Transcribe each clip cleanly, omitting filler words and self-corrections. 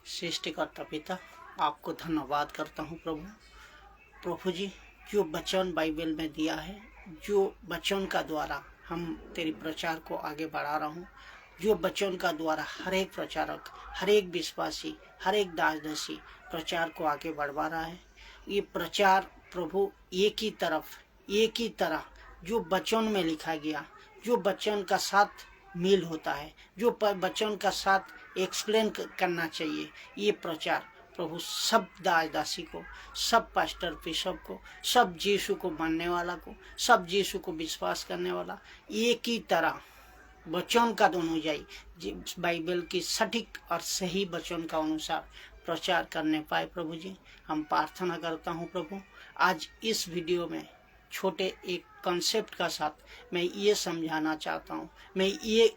सृष्टिकर्ता पिता, आपको धन्यवाद करता हूँ प्रभु जी, जो वचन बाइबल में दिया है, जो वचन का द्वारा हम तेरी प्रचार को आगे बढ़ा रहा हूँ, जो वचन का द्वारा हर एक प्रचारक, हर एक विश्वासी, हर एक दासदासी प्रचार को आगे बढ़वा रहा है। ये प्रचार प्रभु एक ही तरह जो वचन में लिखा गया, जो वचन का साथ मेल होता है, जो वचन का साथ एक्सप्लेन करना चाहिए, ये प्रचार प्रभु सब दासदासी को, सब पास्टर बिशप को, सब यीशु को मानने वाला को, सब यीशु को विश्वास करने वाला एक ही तरह वचन का दोनों जाई बाइबल की सटीक और सही वचन का अनुसार प्रचार करने पाए। प्रभु जी, हम प्रार्थना करता हूँ प्रभु, आज इस वीडियो में छोटे एक कॉन्सेप्ट का साथ मैं ये समझाना चाहता हूँ। मैं ये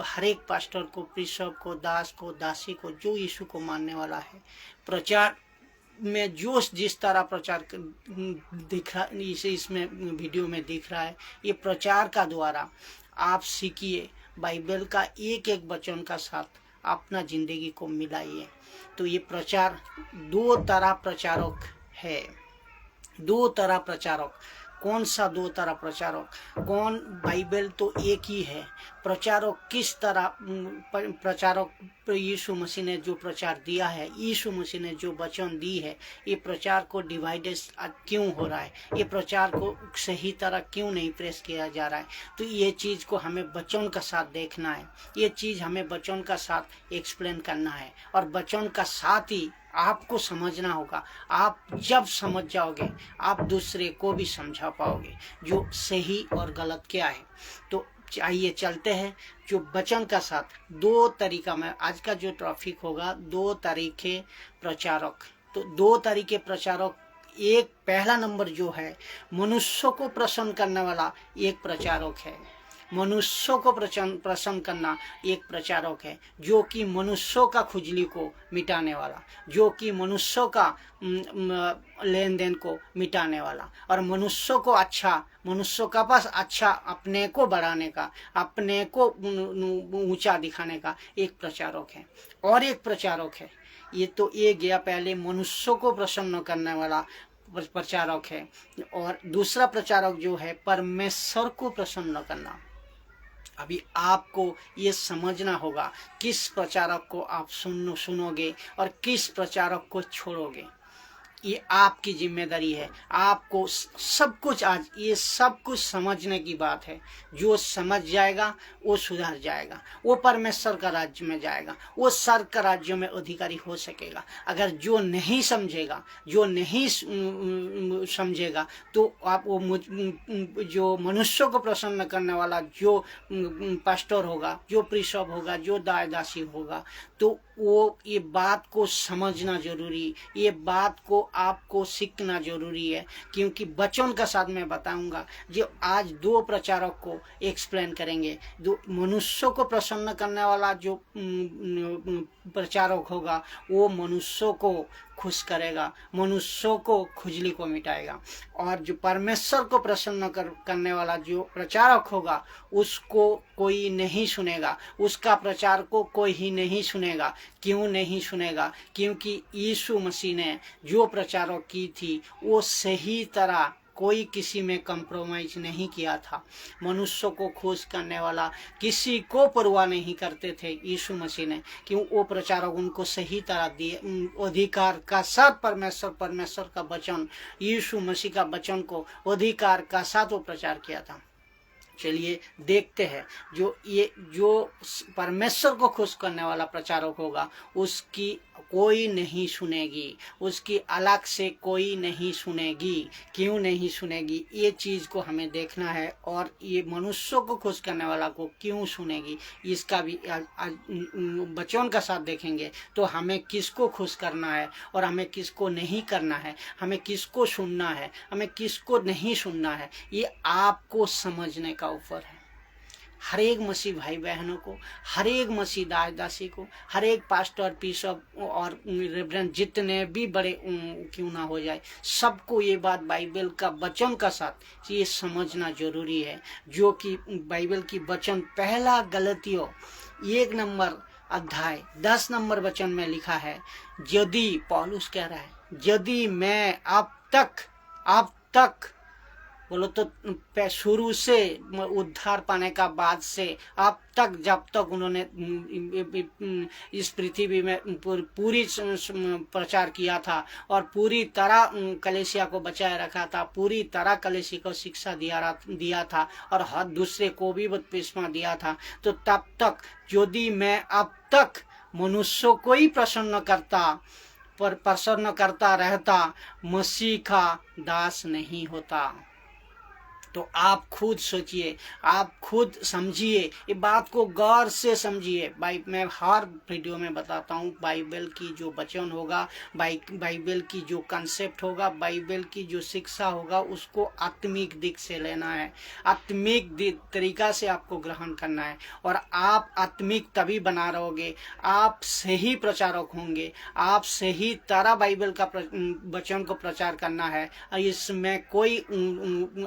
हर एक पास्टर को, बिशप को, दास को, दासी को, जो यीशु को मानने वाला है, प्रचार में जो जिस तरह प्रचार दिख रहा, इसमें वीडियो में दिख रहा है, ये प्रचार का द्वारा आप सीखिए, बाइबल का एक एक वचन का साथ अपना जिंदगी को मिलाइए। तो ये प्रचार दो तरह प्रचारक है, दो तरह प्रचारक। कौन सा दो तरह प्रचारक? कौन? बाइबल तो एक ही है। प्रचारक किस तरह? प्रचारक यीशु मसीह ने जो प्रचार दिया है, यीशु मसीह ने जो वचन दी है, ये प्रचार को डिवाइडेड क्यों हो रहा है, ये प्रचार को सही तरह क्यों नहीं प्रेस किया जा रहा है? तो ये चीज़ को हमें वचन का साथ देखना है, ये चीज़ हमें वचन का साथ एक्सप्लेन करना है, और वचन का साथ ही आपको समझना होगा। आप जब समझ जाओगे, आप दूसरे को भी समझा पाओगे जो सही और गलत क्या है। तो आइए चलते हैं जो वचन का साथ दो तरीका में। आज का जो टॉपिक होगा, दो तरीके प्रचारक। तो दो तरीके प्रचारक, एक पहला नंबर जो है, मनुष्यों को प्रसन्न करने वाला एक प्रचारक है। मनुष्यों को प्रसन्न करना एक प्रचारक है, जो कि मनुष्यों का खुजली को मिटाने वाला, जो कि मनुष्यों का लेन देन को मिटाने वाला, और मनुष्यों को अच्छा, मनुष्यों का पास अच्छा अपने को बढ़ाने का, अपने को ऊंचा दिखाने का एक प्रचारक है। और एक प्रचारक है, ये तो ये गया पहले, मनुष्यों को प्रसन्न करने वाला प्रचारक है। और दूसरा प्रचारक जो है, परमेश्वर को प्रसन्न करना। अभी आपको ये समझना होगा किस प्रचारक को आप सुनोगे और किस प्रचारक को छोड़ोगे। ये आपकी जिम्मेदारी है। आपको सब कुछ, आज ये सब कुछ समझने की बात है। जो समझ जाएगा वो सुधर जाएगा, वो परमेश्वर का राज्य में जाएगा, वो स्वर्ग का राज्य में अधिकारी हो सकेगा। अगर जो नहीं समझेगा, जो नहीं समझेगा, तो आप वो जो मनुष्यों को प्रसन्न करने वाला जो पास्टर होगा, जो बिशप होगा, जो दासी होगा, तो वो ये बात को समझना जरूरी, ये बात को आपको सीखना जरूरी है। क्योंकि वचन का साथ मैं बताऊंगा, जो आज दो प्रचारक को एक्सप्लेन करेंगे। दो मनुष्यों को प्रसन्न करने वाला जो प्रचारक होगा, वो मनुष्यों को खुश करेगा, मनुष्यों को खुजली को मिटाएगा। और जो परमेश्वर को प्रसन्न करने वाला जो प्रचारक होगा, उसको कोई नहीं सुनेगा, उसका प्रचार को कोई ही नहीं सुनेगा। क्यों नहीं सुनेगा? क्योंकि यीशु मसीह ने जो प्रचारक की थी, वो सही तरह कोई किसी में कंप्रोमाइज नहीं किया था। मनुष्यों को खुश करने वाला, किसी को परवाह नहीं करते थे यीशु मसीह ने, क्यों? वो प्रचारक उनको सही तरह दिए, अधिकार का साथ परमेश्वर का वचन, यीशु मसीह का वचन को अधिकार का साथ वो प्रचार किया था। चलिए देखते हैं, जो परमेश्वर को खुश करने वाला प्रचारक होगा, उसकी कोई नहीं सुनेगी, उसकी अलग से कोई नहीं सुनेगी। क्यों नहीं सुनेगी? ये चीज़ को हमें देखना है। और ये मनुष्यों को खुश करने वाला को क्यों सुनेगी, इसका भी वचन का साथ देखेंगे। तो हमें किसको खुश करना है और हमें किसको नहीं करना है, हमें किसको सुनना है, हमें किसको नहीं सुनना है, ये आपको समझने का ऊपर है। हर एक मसीह भाई बहनों को, हर एक मसीह दासी को, हर एक पास्टर, बिशप और रेवरेंड, जितने भी बड़े क्यों ना हो जाए, सबको ये बात बाइबल का वचन का साथ ये समझना जरूरी है। जो कि बाइबल की वचन, पहला गलतियों 1 नंबर अध्याय 10 नंबर वचन में लिखा है, यदि पौलुस कह रहा है, यदि मैं अब तक बोलो तो शुरू से उद्धार पाने का बाद से अब तक, जब तक उन्होंने इस पृथ्वी में पूरी प्रचार किया था और पूरी तरह कलीसिया को बचाए रखा था, पूरी तरह कलीसिया को शिक्षा दिया था और हर दूसरे को भी बपतिस्मा दिया था, तो तब तक यदि मैं अब तक मनुष्यों को ही प्रसन्न करता रहता, मसीह का दास नहीं होता। तो आप खुद सोचिए, आप खुद समझिए, ये बात को गौर से समझिए। मैं हर वीडियो में बताता हूँ, बाइबल की जो वचन होगा, बाइबल की जो कंसेप्ट होगा, बाइबल की जो शिक्षा होगा, उसको आत्मिक दिक से लेना है, आत्मिक तरीका से आपको ग्रहण करना है। और आप आत्मिक तभी बना रहोगे, आप सही प्रचारक होंगे, आप सही तरह बाइबल का वचन को प्रचार करना है। इसमें कोई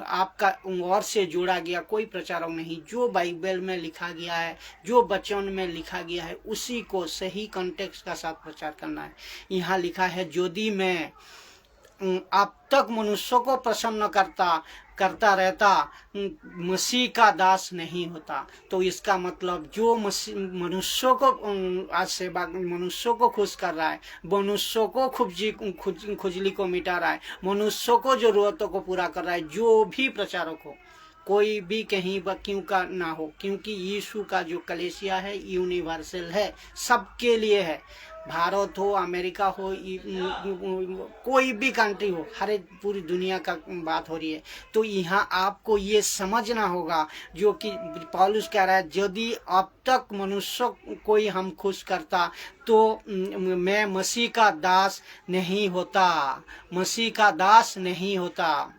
आपका और से जोड़ा गया कोई प्रचारक नहीं, जो बाइबल में लिखा गया है, जो वचन में लिखा गया है, उसी को सही कॉन्टेक्स्ट का साथ प्रचार करना है। यहाँ लिखा है, यदि मैं अब तक मनुष्यों को प्रसन्न करता रहता, मसीह का दास नहीं होता। तो इसका मतलब जो मनुष्यों को आज से मनुष्यों को खुश कर रहा है, मनुष्यों को खुजली को मिटा रहा है, मनुष्यों को जरूरतों को पूरा कर रहा है, जो भी प्रचारक हो, कोई भी कहीं क्यों का ना हो, क्योंकि यीशु का जो कलीसिया है यूनिवर्सल है, सबके लिए है। भारत हो, अमेरिका हो, कोई भी कंट्री हो, हर एक पूरी दुनिया का बात हो रही है। तो यहाँ आपको ये समझना होगा, जो कि पौलुस कह रहा है, यदि अब तक मनुष्य को ही हम खुश करता, तो मैं मसीह का दास नहीं होता, मसीह का दास नहीं होता।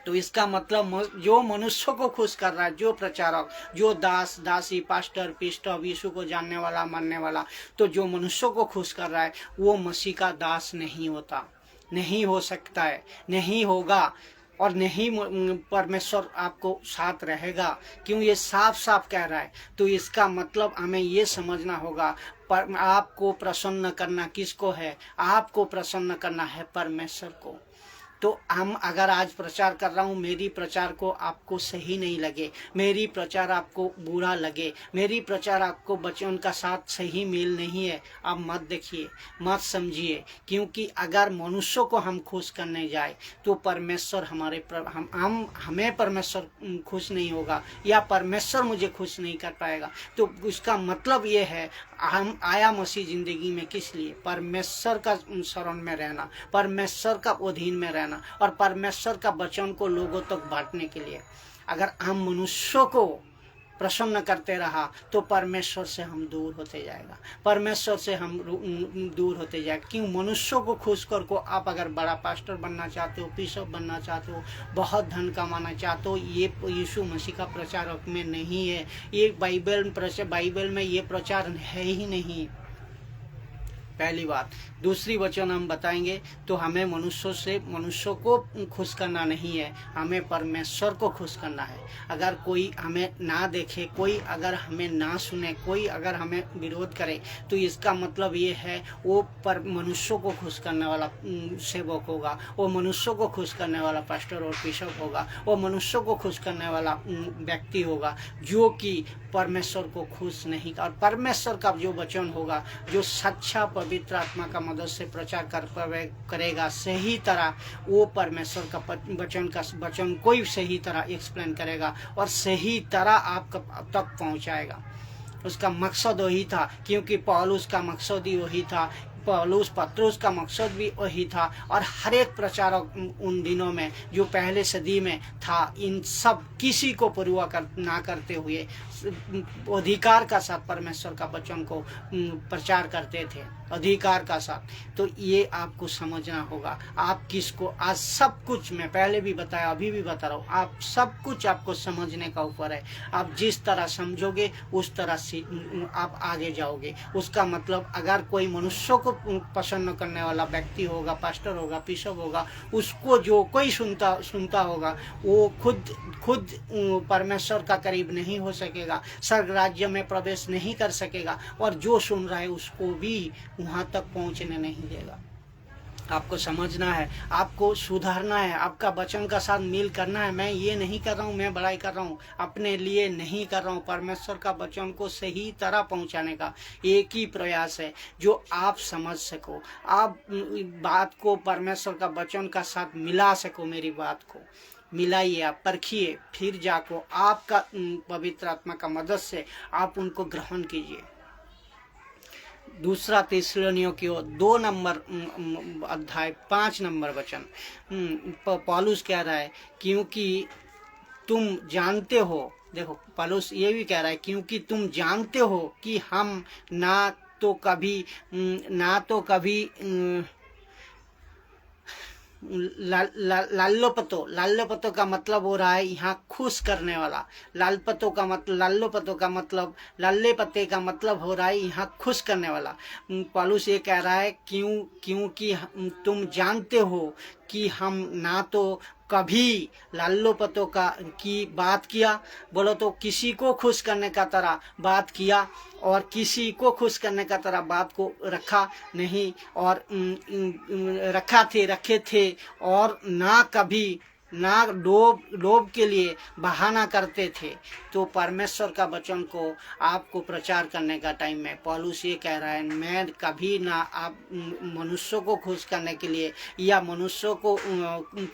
तो इसका मतलब जो मनुष्यों को खुश कर रहा है, जो प्रचारक, जो दास दासी, पास्टर पिस्टर, यीशु को जानने वाला मानने वाला, तो जो मनुष्यों को खुश कर रहा है, वो मसीह का दास नहीं होता, नहीं हो सकता है, नहीं होगा, और नहीं परमेश्वर आपको साथ रहेगा। क्यों? ये साफ साफ कह रहा है। तो इसका मतलब हमें ये समझना होगा, पर आपको प्रसन्न करना किसको है? आपको प्रसन्न करना है परमेश्वर को। तो हम अगर आज प्रचार कर रहा हूँ, मेरी प्रचार को आपको सही नहीं लगे, मेरी प्रचार आपको बुरा लगे, मेरी प्रचार आपको वचन का साथ सही मेल नहीं है, आप मत देखिए, मत समझिए। क्योंकि अगर मनुष्यों को हम खुश करने जाए तो परमेश्वर हमें परमेश्वर खुश नहीं होगा, या परमेश्वर मुझे खुश नहीं कर पाएगा। तो उसका मतलब ये है, हम आया मसीह जिंदगी में किस लिए? परमेश्वर का शरण में रहना, परमेश्वर का अधीन में रहना और परमेश्वर का वचन को लोगों तक बांटने के लिए। अगर हम मनुष्यों को प्रसन्न करते रहा तो परमेश्वर से हम दूर होते जाएगा, परमेश्वर से हम दूर होते जाएगा। क्यों? मनुष्यों को खुश कर को आप अगर बड़ा पास्टर बनना चाहते हो, बिशप बनना चाहते हो, बहुत धन कमाना चाहते हो, ये यीशु मसीह का प्रचारक में नहीं है। ये बाइबल में ये प्रचार है ही नहीं, पहली बात। दूसरी वचन हम बताएंगे तो हमें मनुष्यों को खुश करना नहीं है, हमें परमेश्वर को खुश करना है। अगर कोई हमें ना देखे, कोई अगर हमें ना सुने, कोई अगर हमें विरोध करे, तो इसका मतलब ये है वो पर मनुष्यों को खुश करने वाला सेवक होगा, वो मनुष्यों को खुश करने वाला पास्टर और बिशप होगा, वो मनुष्यों को खुश करने वाला व्यक्ति होगा, जो कि परमेश्वर को खुश नहीं। और परमेश्वर का जो वचन होगा, जो सच्चा पवित्र आत्मा का मदद से प्रचार करेगा सही तरह, वो परमेश्वर का वचन को ही सही तरह एक्सप्लेन करेगा और सही तरह आप तक पहुंचाएगा। उसका मकसद वही था, क्योंकि पौलुस का मकसद ही वही था, पत्रुस का मकसद भी वही था। और हर एक प्रचारक उन दिनों में जो पहले सदी में था, इन सब किसी को परवाह ना करते हुए अधिकार का साथ परमेश्वर का वचन को प्रचार करते थे अधिकार का साथ। तो ये आपको समझना होगा। आप किसको, आज सब कुछ मैं पहले भी बताया, अभी भी बता रहा हूँ, आप सब कुछ आपको समझने का ऊपर है। आप जिस तरह समझोगे उस तरह से आप आगे जाओगे। उसका मतलब अगर कोई मनुष्यों को पसंद करने वाला व्यक्ति होगा, पास्टर होगा, बिशप होगा, उसको जो कोई सुनता होगा, वो खुद परमेश्वर का करीब नहीं हो सकेगा, स्वर्ग राज्य में प्रवेश नहीं कर सकेगा, और जो सुन रहा है उसको भी वहां तक पहुंचने नहीं देगा। आपको समझना है, आपको सुधारना है, आपका वचन का साथ मिल करना है। मैं ये नहीं कर रहा हूँ, मैं बड़ाई कर रहा हूँ, अपने लिए नहीं कर रहा हूँ, परमेश्वर का वचन को सही तरह पहुँचाने का एक ही प्रयास है, जो आप समझ सको, आप बात को परमेश्वर का वचन का साथ मिला सको। मेरी बात को मिलाइए, आप परखिए, फिर जाको आपका पवित्र आत्मा का मदद से आप उनको ग्रहण कीजिए। दूसरा थिस्सलुनीयों की ओर 2 नंबर अध्याय 5 नंबर वचन पौलुस कह रहा है, क्योंकि तुम जानते हो, देखो पौलुस ये भी कह रहा है, क्योंकि तुम जानते हो कि हम ना तो कभी लाल्लोपतो का मतलब हो रहा है यहाँ खुश करने वाला। लाल्लोपतो का मतलब लल्ले पत्ते का मतलब हो रहा है यहाँ खुश करने वाला। पौलुस ये कह रहा है क्योंकि तुम जानते हो कि हम ना तो कभी लाल्लोपतो की बात किया, बोलो तो किसी को खुश करने का तरह बात किया, और किसी को खुश करने का तरह बात को रखा नहीं, और रखे थे, और ना कभी ना लोभ के लिए बहाना करते थे। तो परमेश्वर का वचन को आपको प्रचार करने का टाइम में पौलुस ये कह रहा है, मैं कभी ना आप मनुष्यों को खुश करने के लिए या मनुष्यों को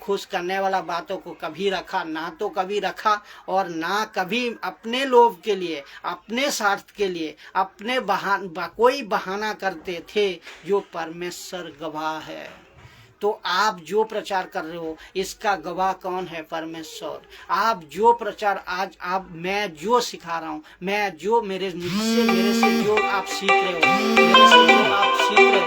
खुश करने वाला बातों को कभी रखा, ना तो कभी रखा, और ना कभी अपने लोभ के लिए, अपने स्वार्थ के लिए, अपने कोई बहाना करते थे, जो परमेश्वर गवाह है। तो आप जो प्रचार कर रहे हो इसका गवाह कौन है? परमेश्वर। आप जो प्रचार आज मैं जो सिखा रहा हूँ, मैं जो मेरे से जो आप सीख रहे हो, मेरे से जो आप सीख रहे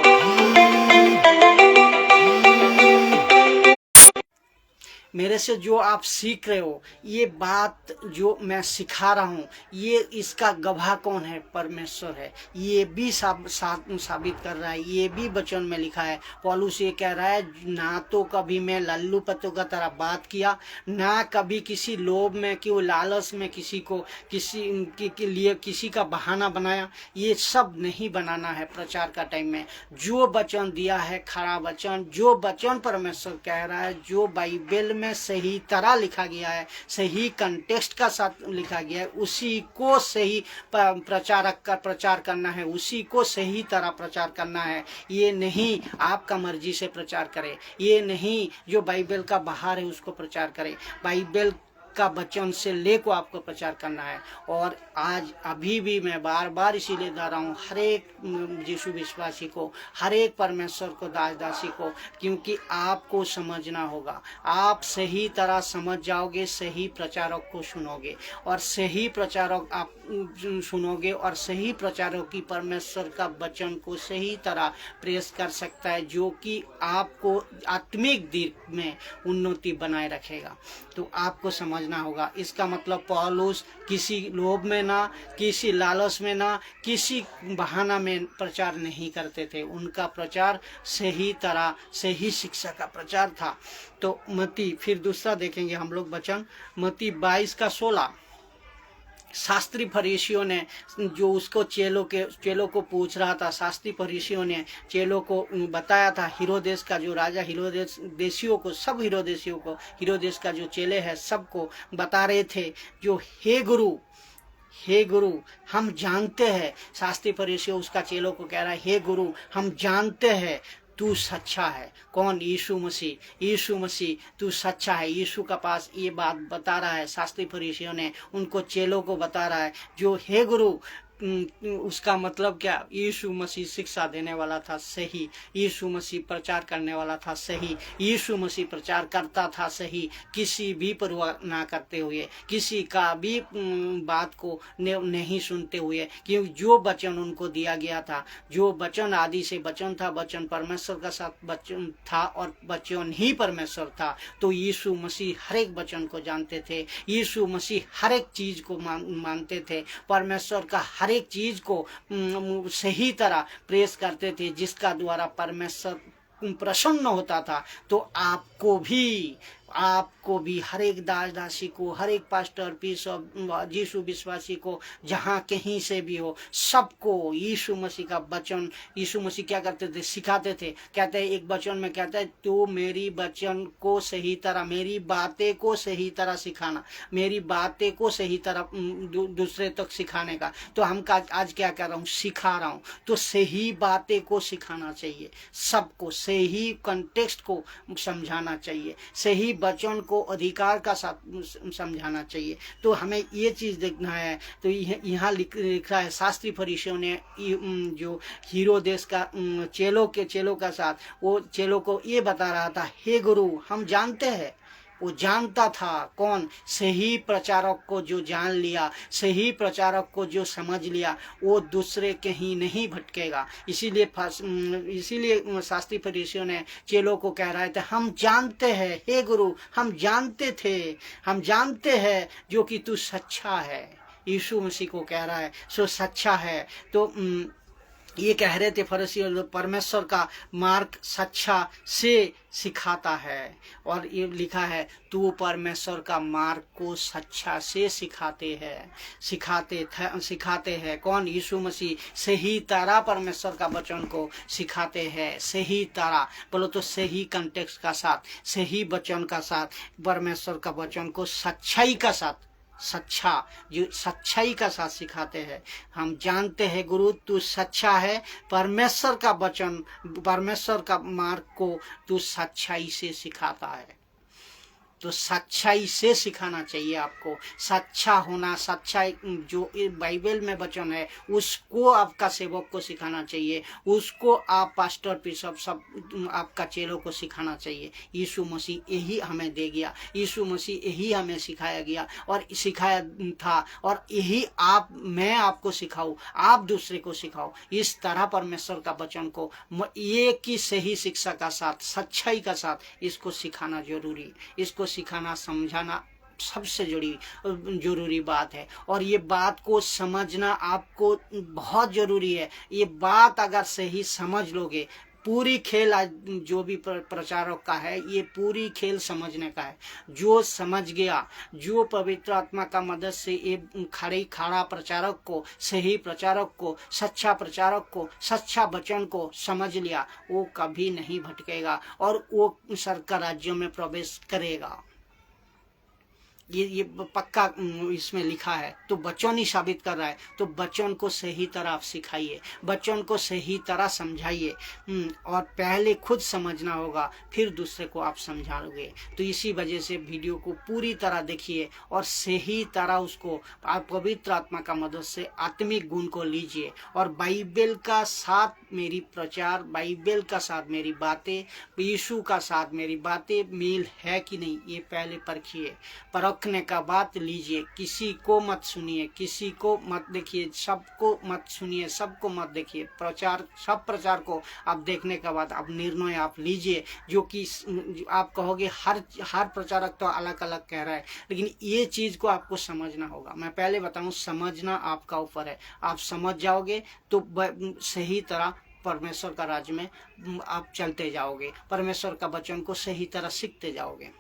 मेरे से जो आप सीख रहे हो, ये बात जो मैं सिखा रहा हूँ, ये इसका गवाह कौन है? परमेश्वर है। ये भी साबित कर रहा है, ये भी वचन में लिखा है। पौलुस ये कह रहा है, ना तो कभी मैं लल्लू पत्तों का तरह बात किया, ना कभी किसी लोभ में कि लालच में किसी को के लिए किसी का बहाना बनाया। ये सब नहीं बनाना है प्रचार का टाइम में। जो वचन दिया है, खरा वचन, जो वचन परमेश्वर कह रहा है, जो बाइबल में सही तरह लिखा गया है, सही कंटेक्स्ट का साथ लिखा गया है, उसी को सही प्रचार करना है, उसी को सही तरह प्रचार करना है। ये नहीं आपका मर्जी से प्रचार करे, ये नहीं जो बाइबल का बाहर है उसको प्रचार करे। बाइबल का वचन से लेको आपको प्रचार करना है। और आज अभी भी मैं बार बार इसीलिए दा रहा हूँ हर एक यीशु विश्वासी को, हर एक परमेश्वर को, दासी को, क्योंकि आपको समझना होगा। आप सही तरह समझ जाओगे, सही प्रचारक को सुनोगे, और सही प्रचारक आप सुनोगे, और सही प्रचारक की परमेश्वर का वचन को सही तरह प्रेस कर सकता है, जो कि आपको आत्मिक दीर्घ में उन्नति बनाए रखेगा। तो आपको समझना होगा। इसका मतलब पौलुस किसी लोभ में ना, किसी लालच में ना, किसी बहाना में प्रचार नहीं करते थे। उनका प्रचार सही तरह, सही शिक्षा का प्रचार था। तो मत्ती, फिर दूसरा देखेंगे हम लोग वचन, मत्ती 22:16। शास्त्री फरीसियों ने जो उसको चेलों को पूछ रहा था, शास्त्री फरीसियों ने चेलों को बताया था, हिरोदेस का जो राजा, हिरोदेस का जो चेले है सबको बता रहे थे, जो हे गुरु हम जानते हैं। शास्त्री फरीसियों उसका चेलों को कह रहा है, हे गुरु हम जानते हैं तू सच्चा है। कौन? यीशु मसीह तू सच्चा है। यीशु का पास ये बात बता रहा है, शास्त्री फरीसियों ने उनको चेलों को बता रहा है, जो हे गुरु उसका मतलब क्या, यीशु मसीह शिक्षा देने वाला था सही, यीशु मसीह प्रचार करने वाला था सही, यीशु मसीह प्रचार करता था सही, किसी भी परवाह ना करते हुए, किसी का भी बात को नहीं सुनते हुए, क्योंकि जो वचन उनको दिया गया था, जो वचन आदि से वचन था, वचन परमेश्वर का साथ वचन था और वचन ही परमेश्वर था। तो यीशु मसीह हर एक वचन को जानते थे, यीशु मसीह हर एक चीज को मानते थे, परमेश्वर का हर एक चीज को सही तरह प्रेस करते थे, जिसका द्वारा परमेश्वर प्रसन्न होता था। तो आपको भी हर एक दास दासी को, हर एक पास्टर बिशप यीशु विश्वासी को, जहाँ कहीं से भी हो, सबको यीशु मसीह का वचन, यीशु मसीह क्या करते थे, सिखाते थे। कहते हैं एक वचन में, कहते हैं तो मेरी वचन को सही तरह, मेरी बातें को सही तरह सिखाना, मेरी बातें को सही तरह दूसरे तक सिखाने का। तो हम आज क्या कर रहा हूँ, सिखा रहा हूँ। तो सही बातें को सिखाना चाहिए सबको, सही कंटेक्स्ट को समझाना चाहिए, सही वचन को अधिकार का साथ समझाना चाहिए। तो हमें ये चीज देखना है। तो यहाँ लिखा है, शास्त्री फरीसियों ने जो हेरोदेस का चेलों का साथ, वो चेलों को ये बता रहा था, हे गुरु हम जानते हैं, वो जानता था कौन, सही प्रचारक को जो जान लिया, सही प्रचारक को जो समझ लिया, वो दूसरे कहीं नहीं भटकेगा। इसीलिए शास्त्री फरीसियों ने चेलों को कह रहे थे, हम जानते हैं हे गुरु, हम जानते हैं जो कि तू सच्चा है। यीशु मसीह को कह रहा है सो सच्चा है। तो ये कह रहे थे फरीसी, परमेश्वर का मार्ग सच्चा से सिखाता है। और ये लिखा है, तू परमेश्वर का मार्ग को सच्चा से सिखाते हैं कौन, यीशु मसीह सही तरह परमेश्वर का वचन को सिखाते हैं, सही तरह बोलो तो सही कंटेक्स्ट का साथ, सही वचन का साथ, परमेश्वर का वचन को सच्चाई का साथ, जो सच्चाई का साथ सिखाते हैं। हम जानते हैं गुरु तू सच्चा है, परमेश्वर का वचन, परमेश्वर का मार्ग को तू सच्चाई से सिखाता है। तो सच्चाई से सिखाना चाहिए आपको, सच्चा होना, सच्चाई जो बाइबल में वचन है उसको आपका सेवक को सिखाना चाहिए, उसको आप पास्टर बिशप सब आपका चेलों को सिखाना चाहिए। यीशु मसीह यही हमें दे गया, यीशु मसीह यही हमें सिखाया गया और सिखाया था, और यही मैं आपको सिखाऊं, आप दूसरे को सिखाओ। इस तरह परमेश्वर का वचन को एक ही सही शिक्षा का साथ, सच्चाई का साथ इसको सिखाना जरूरी, इसको सिखाना समझाना सबसे जरूरी बात है। और ये बात को समझना आपको बहुत जरूरी है। ये बात अगर सही समझ लोगे, पूरी खेल आज जो भी प्रचारक का है, ये पूरी खेल समझने का है। जो समझ गया, जो पवित्र आत्मा का मदद से ये खड़ा प्रचारक को, सही प्रचारक को, सच्चा प्रचारक को, सच्चा वचन को समझ लिया, वो कभी नहीं भटकेगा और वो स्वर्ग का राज्य में प्रवेश करेगा। ये पक्का इसमें लिखा है। तो वचन ही साबित कर रहा है। तो वचन को सही तरह आप सिखाइए, वचन को सही तरह समझाइए, और पहले खुद समझना होगा, फिर दूसरे को आप समझाओगे। तो इसी वजह से वीडियो को पूरी तरह देखिए और सही तरह उसको आप पवित्र आत्मा का मदद से आत्मिक गुण को लीजिए। और बाइबल का साथ मेरी प्रचार, बाइबल का साथ मेरी बातें, यीशु का साथ मेरी बातें मेल है कि नहीं, ये पहले परखिए। परखने का बात लीजिए, किसी को मत सुनिए, किसी को मत देखिए, सबको मत सुनिए, सबको मत देखिए। सब प्रचार को आप देखने के बाद आप निर्णय आप लीजिए। जो कि आप कहोगे हर प्रचारक तो अलग अलग कह रहा है, लेकिन ये चीज को आपको समझना होगा। मैं पहले बताऊं, समझना आपका ऊपर है। आप समझ जाओगे तो सही तरह परमेश्वर का राज्य में आप चलते जाओगे, परमेश्वर का वचन को सही तरह सीखते जाओगे।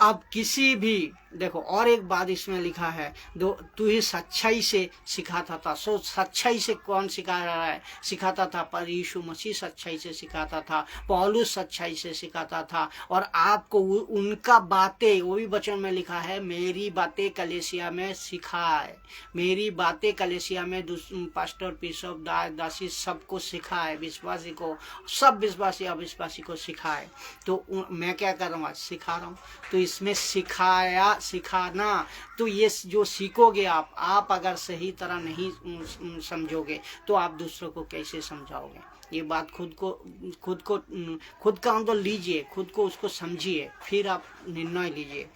अब किसी भी देखो, और एक बात इसमें लिखा है, तू ही सच्चाई से सिखाता था। सो सच्चाई से कौन सिखा रहा है? सिखाता था पर यीशु मसीह सच्चाई से सिखाता था, पौलुस सच्चाई से सिखाता था। और आपको उनका बातें, वो भी वचन में लिखा है, मेरी बातें कलीसिया में सिखाए, मेरी बातें कलीसिया में पास्टर बिशप दासी सबको सिखाए, विश्वासी को, सब विश्वासी अविश्वासी को सिखाए। तो मैं क्या कर रहा हूँ, आज सिखा रहा हूँ। तो इसमें सिखाना। तो ये जो सीखोगे आप अगर सही तरह नहीं समझोगे तो आप दूसरों को कैसे समझाओगे? ये बात खुद का आंदोलन लीजिए, खुद को उसको समझिए, फिर आप निर्णय लीजिए।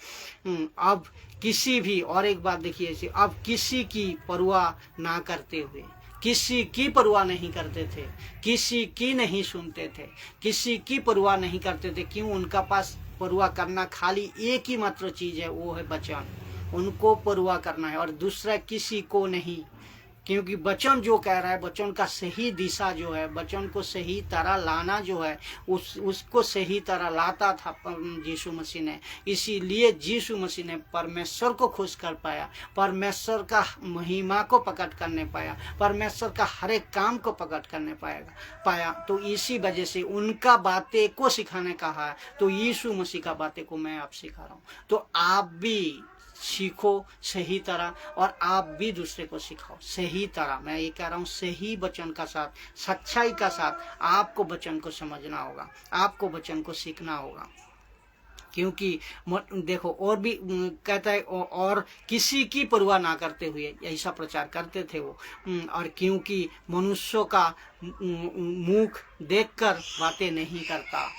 अब किसी भी, और एक बात देखिए, अब किसी की परवाह ना करते हुए, किसी की परवाह नहीं करते थे, किसी की नहीं सुनते थे, किसी की परवाह नहीं करते थे। क्यों? उनका पास परवाह करना खाली एक ही मात्र चीज है, वो है वचन। उनको परवाह करना है और दूसरा किसी को नहीं, क्योंकि वचन जो कह रहा है, वचन का सही दिशा जो है, वचन को सही तरह लाना जो है, उसको सही तरह लाता था यीशु मसीह ने। इसीलिए यीशु मसीह ने परमेश्वर को खुश कर पाया, परमेश्वर का महिमा को प्रकट करने पाया, परमेश्वर का हर एक काम को प्रकट करने पाया। तो इसी वजह से उनका बातें को सिखाने कहा है, तो यीशु मसीह का बातें को मैं आप सिखा रहा हूँ। तो आप भी सीखो सही तरह, और आप भी दूसरे को सिखाओ सही तरह। मैं ये कह रहा हूँ, सही वचन का साथ, सच्चाई का साथ आपको वचन को समझना होगा, आपको वचन को सीखना होगा। क्योंकि देखो, और भी कहता है, और किसी की परवाह ना करते हुए ऐसा प्रचार करते थे वो। और क्योंकि मनुष्यों का मुख देखकर बातें नहीं करता,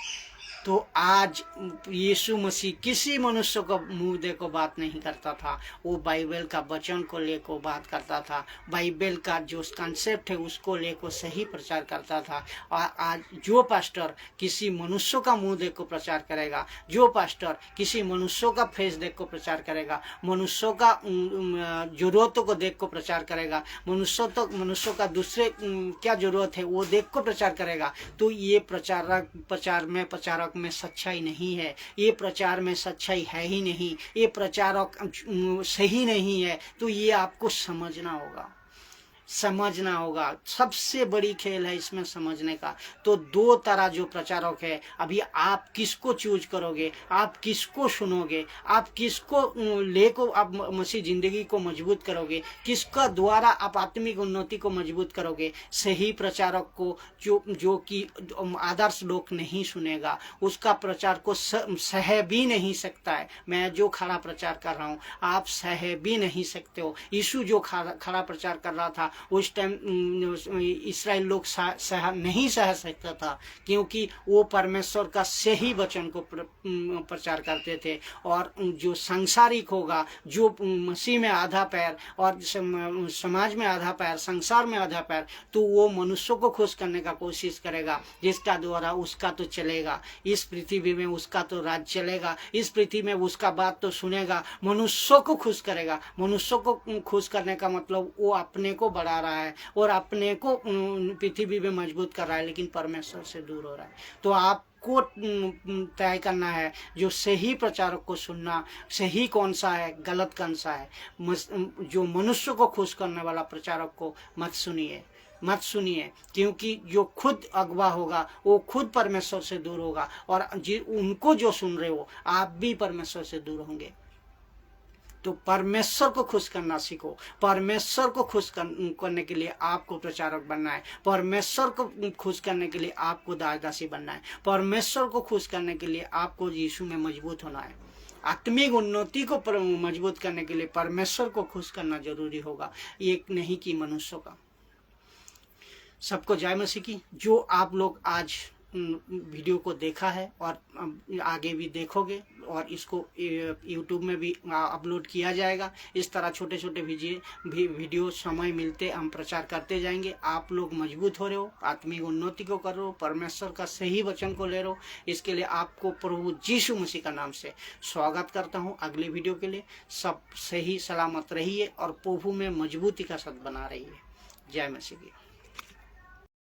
तो आज यीशु मसीह किसी मनुष्य को मुंह देखो बात नहीं करता था, वो बाइबल का वचन को लेकर बात करता था, बाइबल का जो कंसेप्ट है उसको लेकर सही प्रचार करता था। और आज जो पास्टर किसी मनुष्य का मुंह देखो प्रचार करेगा, जो पास्टर किसी मनुष्यों का फेस देख को प्रचार करेगा, मनुष्यों का जरूरतों को देख को प्रचार करेगा, मनुष्यों का दूसरे क्या जरूरत है वो देख को प्रचार करेगा, तो ये प्रचारक में सच्चाई नहीं है, ये प्रचार में सच्चाई है ही नहीं, ये प्रचारक सही नहीं है। तो ये आपको समझना होगा। सबसे बड़ी खेल है इसमें समझने का। तो दो तरह जो प्रचारक है, अभी आप किसको चूज करोगे, आप किसको सुनोगे, आप किसको लेको आप मसीह जिंदगी को मजबूत करोगे, किसका द्वारा आप आत्मिक उन्नति को मजबूत करोगे। सही प्रचारक को जो कि आदर्श लोग नहीं सुनेगा, उसका प्रचार को सह भी नहीं सकता है। मैं जो खड़ा प्रचार कर रहा हूँ आप सह भी नहीं सकते हो। यीशु जो खड़ा प्रचार कर रहा था उस टाइम इस्राएल लोग नहीं सह सकता था, क्योंकि वो परमेश्वर का सही वचन को प्रचार करते थे। और जो सांसारिक होगा, जो मसीह में आधा पैर और समाज में आधा पैर, संसार में आधा पैर, तो वो मनुष्यों को खुश करने का कोशिश करेगा, जिसका द्वारा उसका तो चलेगा, इस पृथ्वी में उसका तो राज चलेगा, इस पृथ्वी में उसका बात तो सुनेगा, मनुष्यों को खुश करेगा। मनुष्यों को खुश करने का मतलब वो अपने को बढ़ा रहा है और अपने को पृथ्वी में मजबूत कर रहा है, लेकिन परमेश्वर से दूर हो रहा है। तो आपको तय करना है जो सही प्रचारक को सुनना, सही कौन सा है, गलत कौन सा है। जो मनुष्य को खुश करने वाला प्रचारक को मत सुनिए, क्योंकि जो खुद अगवा होगा वो खुद परमेश्वर से दूर होगा, और उनको जो सुन रहे हो आप भी परमेश्वर से दूर होंगे। तो परमेश्वर को खुश करना सीखो। परमेश्वर को खुश करने के लिए आपको प्रचारक बनना है, परमेश्वर को खुश करने के लिए आपको दासदासी बनना है, परमेश्वर को खुश करने के लिए आपको यीशु में मजबूत होना है। आत्मिक उन्नति को मजबूत करने के लिए परमेश्वर को खुश करना जरूरी होगा, एक नहीं कि मनुष्यों का। सबको जय मसीह की। जो आप लोग आज वीडियो को देखा है और आगे भी देखोगे, और इसको यूट्यूब में भी अपलोड किया जाएगा। इस तरह छोटे छोटे वीडियो समय मिलते हम प्रचार करते जाएंगे। आप लोग मजबूत हो रहे हो, आत्मिक उन्नति को कर रहे हो, परमेश्वर का सही वचन को ले रहे हो। इसके लिए आपको प्रभु यीशु मसीह का नाम से स्वागत करता हूँ। अगली वीडियो के लिए सब सही सलामत रहिए और प्रभु में मजबूती का साथ बना रहिए। जय मसीह की।